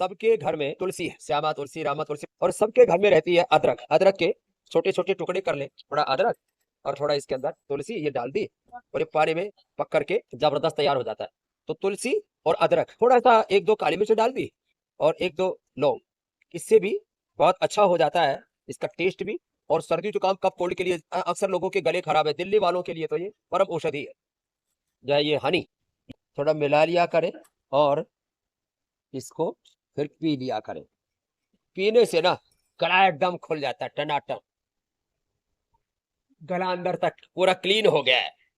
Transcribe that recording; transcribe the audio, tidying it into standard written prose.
सबके घर में तुलसी है, श्यामा तुलसी, रामा तुलसी, और सबके घर में रहती है अदरक। अदरक के छोटे छोटे टुकड़े कर ले, थोड़ा अदरक और थोड़ा इसके अंदर तुलसी, ये डाल दी और ये पानी में पक करके जबरदस्त तैयार हो जाता है। तो तुलसी और अदरक, थोड़ा सा एक दो काली मिर्च डाल दी और एक दो लौंग, इससे भी बहुत अच्छा हो जाता है इसका टेस्ट भी। और सर्दी जुकाम कफ कोल्ड के लिए अक्सर लोगों के गले खराब है, दिल्ली वालों के लिए तो ये परम औषधि है। जो है ये हनी थोड़ा मिला लिया करें और इसको फिर पी लिया करें। पीने से ना गला एकदम खुल जाता है, टनाटन, गला अंदर तक पूरा क्लीन हो गया है।